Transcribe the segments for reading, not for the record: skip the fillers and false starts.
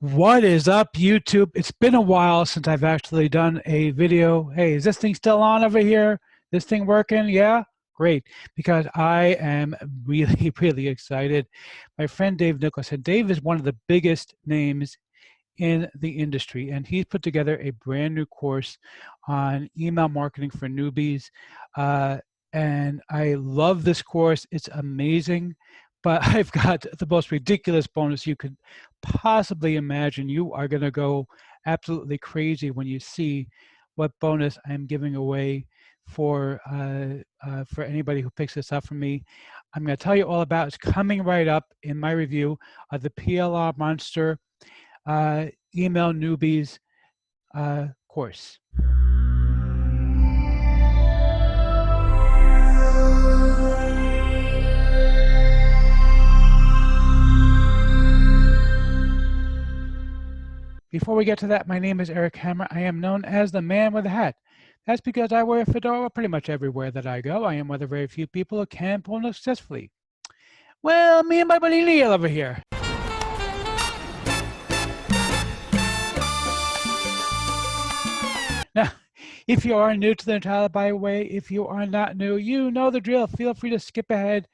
What is up, YouTube? It's been a while since I've actually done a video. Hey, is this thing still on over here? This thing working? Yeah? Great, because I am really, really excited. My friend Dave Nicholson. Dave is one of the biggest names in the industry, and he's put together a brand new course on email marketing for newbies. Uh, and I love this course. It's amazing, but I've got the most ridiculous bonus you could possibly imagine. You are going to go absolutely crazy when you see what bonus I'm giving away for anybody who picks this up from me. I'm going to tell you all about it. It's coming right up in my review of the PLR Monster uh, email newbies course. Before we get to that, my name is Eric Hammer. I am known as the man with a hat. That's because I wear a fedora pretty much everywhere that I go. I am one of the very few people who can pull it successfully. Well, me and my buddy Neil over here. Now, if you are new to the channel, by the way, if you are not new, you know the drill. Feel free to skip ahead.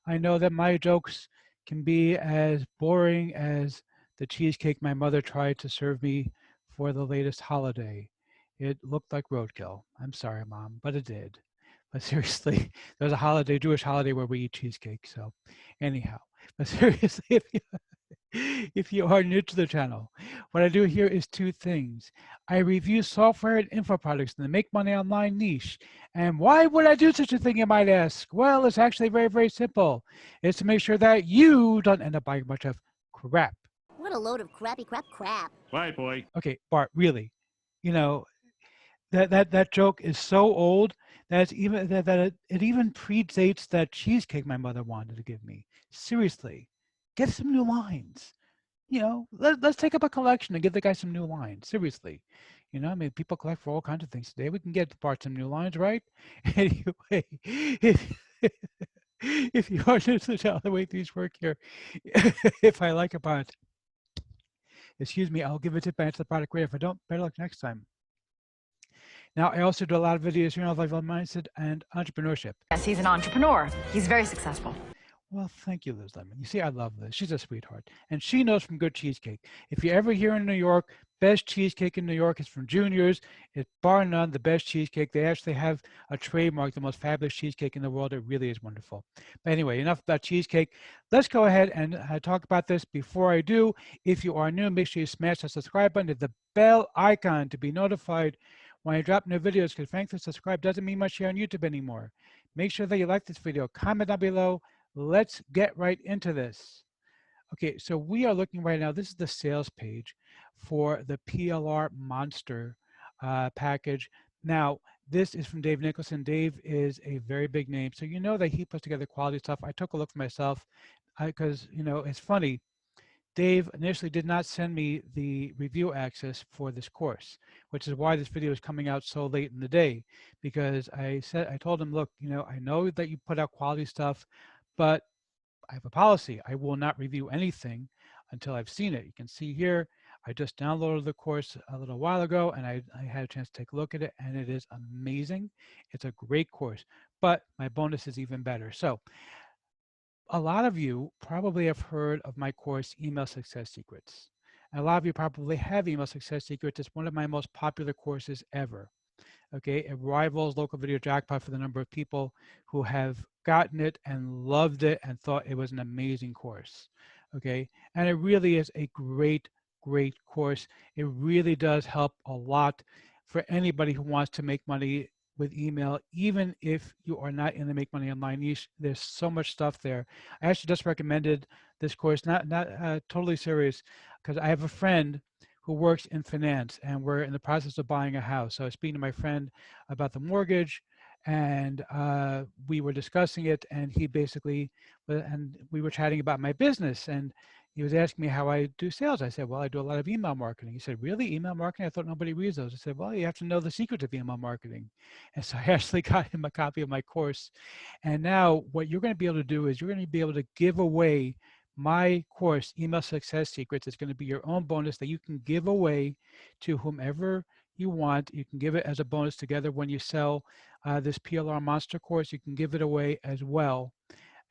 I know that my jokes can be as boring as the cheesecake my mother tried to serve me for the latest holiday. It looked like roadkill. I'm sorry, Mom, but it did. But seriously, there's a holiday, Jewish holiday, where we eat cheesecake. So anyhow, but seriously, if you are new to the channel, what I do here is two things. I review software and info products in the make money online niche. And why would I do such a thing, you might ask? Well, it's actually very, very simple. It's to make sure that you don't end up buying a bunch of crap. What a load of crappy crap. Right, boy. Okay, Bart, really, you know, that joke is so old that it's even it even predates that cheesecake my mother wanted to give me. Seriously, get some new lines. You know, let's take up a collection and give the guy some new lines. Seriously, you know, I mean, people collect for all kinds of things today. We can get Bart some new lines, right? Anyway, if you are new to the channel, the way things work here, if I like a Bart, excuse me, I'll give a tip back to the product great. If I don't, better luck next time. Now, I also do a lot of videos here on life mindset and entrepreneurship. Yes, he's an entrepreneur. He's very successful. Well, thank you, Liz Lemon. You see, I love Liz. She's a sweetheart. And she knows from good cheesecake. If you're ever here in New York, best cheesecake in New York is from Junior's. It's bar none the best cheesecake. They actually have a trademark, the most fabulous cheesecake in the world. It really is wonderful. But anyway, enough about cheesecake. Let's go ahead and talk about this. Before I do, if you are new, make sure you smash the subscribe button, hit the bell icon to be notified when I drop new videos, because frankly, subscribe doesn't mean much here on YouTube anymore. Make sure that you like this video. Comment down below. Let's get right into this. Okay, so we are looking right now, this is the sales page for the PLR Monster package. Now, this is from Dave Nicholson. Dave is a very big name, so you know that he puts together quality stuff. I took a look for myself because, you know, it's funny. Dave initially did not send me the review access for this course, which is why this video is coming out so late in the day, because I told him, look, you know, I know that you put out quality stuff, but I have a policy. I will not review anything until I've seen it. You can see here, I just downloaded the course a little while ago, and I had a chance to take a look at it, and it is amazing. It's a great course, but my bonus is even better. So a lot of you probably have heard of my course, Email Success Secrets. And a lot of you probably have Email Success Secrets. It's one of my most popular courses ever. Okay, it rivals Local Video Jackpot for the number of people who have gotten it and loved it and thought it was an amazing course. Okay, and it really is a great, great course. It really does help a lot for anybody who wants to make money with email, even if you are not in the make money online niche. There's so much stuff there. I actually just recommended this course, not totally serious, because I have a friend who works in finance, and we're in the process of buying a house. So I was speaking to my friend about the mortgage, and we were discussing it, and he basically, and we were chatting about my business, and he was asking me how I do sales. I said, well, I do a lot of email marketing. He said, really, email marketing? I thought nobody reads those. I said, well, you have to know the secrets of email marketing. And so I actually got him a copy of my course. And now what you're going to be able to do is you're going to be able to give away my course, Email Success Secrets, is going to be your own bonus that you can give away to whomever you want. You can give it as a bonus together when you sell this PLR Monster course. You can give it away as well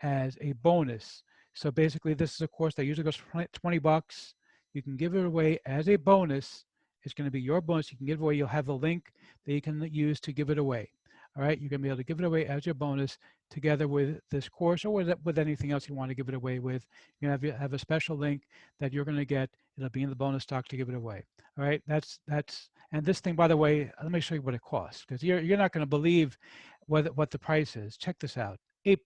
as a bonus. So basically, this is a course that usually goes for 20 bucks. You can give it away as a bonus. It's going to be your bonus. You can give it away. You'll have a link that you can use to give it away. All right, you're going to be able to give it away as your bonus together with this course or with anything else you want to give it away with. You have a special link that you're going to get. It'll be in the bonus stock to give it away. All right, and this thing, by the way, let me show you what it costs, because you're not going to believe what the price is. Check this out: $8.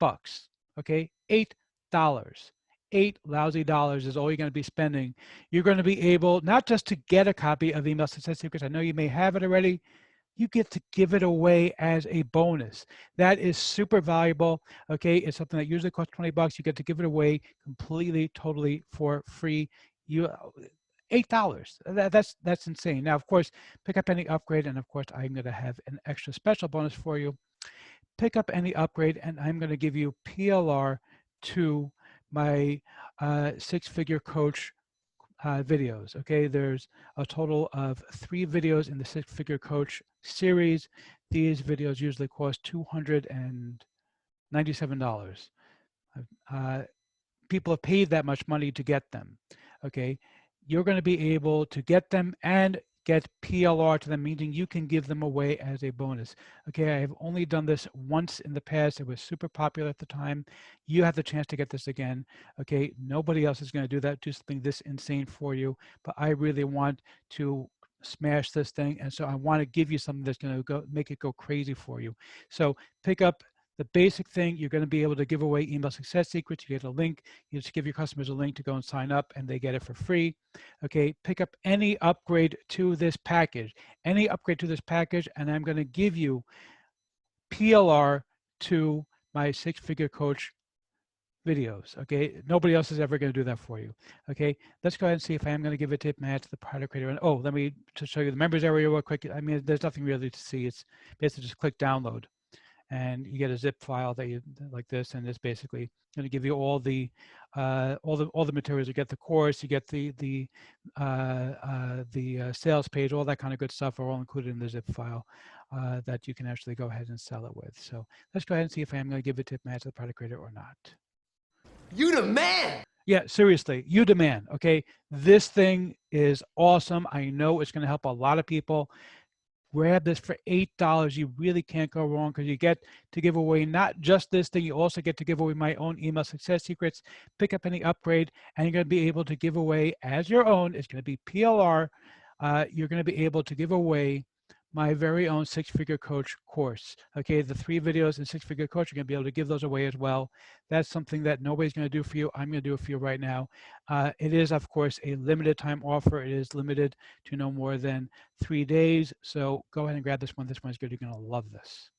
Okay, $8. $8 lousy is all you're going to be spending. You're going to be able not just to get a copy of Email Success Secrets. I know you may have it already. You get to give it away as a bonus. That is super valuable. Okay, it's something that usually costs 20 bucks. You get to give it away completely, totally for free. You $8. That's insane. Now, of course, pick up any upgrade, and of course, I'm going to have an extra special bonus for you. Pick up any upgrade, and I'm going to give you PLR to my six-figure coach videos. Okay, there's a total of 3 videos in the six-figure coach series. These videos usually cost $297. People have paid that much money to get them. Okay, you're going to be able to get them and get PLR to them, meaning you can give them away as a bonus. Okay, I have only done this once in the past. It was super popular at the time. You have the chance to get this again. Okay, nobody else is going to do something this insane for you, but I really want to smash this thing, and so I want to give you something that's going to make it go crazy for you. So pick up the basic thing. You're going to be able to give away Email Success Secrets. You get a link. You just give your customers a link to go and sign up, and they get it for free. Okay, pick up any upgrade to this package, and I'm going to give you PLR to my six-figure coach videos. Okay, nobody else is ever going to do that for you. Okay, let's go ahead and see if I am going to give a tip match to the product creator. And let me just show you the members area real quick. I mean, there's nothing really to see. It's basically just click download, and you get a zip file that you like this, and it's basically going to give you all the materials. You get the course, you get the sales page, all that kind of good stuff are all included in the zip file that you can actually go ahead and sell it with. So let's go ahead and see if I'm going to give a tip match to the product creator or not. You the man. Yeah, seriously, you the man. Okay, this thing is awesome. I know it's going to help a lot of people. Grab this for $8. You really can't go wrong, because you get to give away not just this thing, you also get to give away my own Email Success Secrets. Pick up any upgrade, and you're going to be able to give away as your own. It's going to be PLR. You're going to be able to give away my very own six-figure coach course. Okay, the 3 videos in six-figure coach, you're going to be able to give those away as well. That's something that nobody's going to do for you. I'm going to do it for you right now. It is, of course, a limited time offer. It is limited to no more than 3 days. So go ahead and grab this one. This one's good. You're going to love this.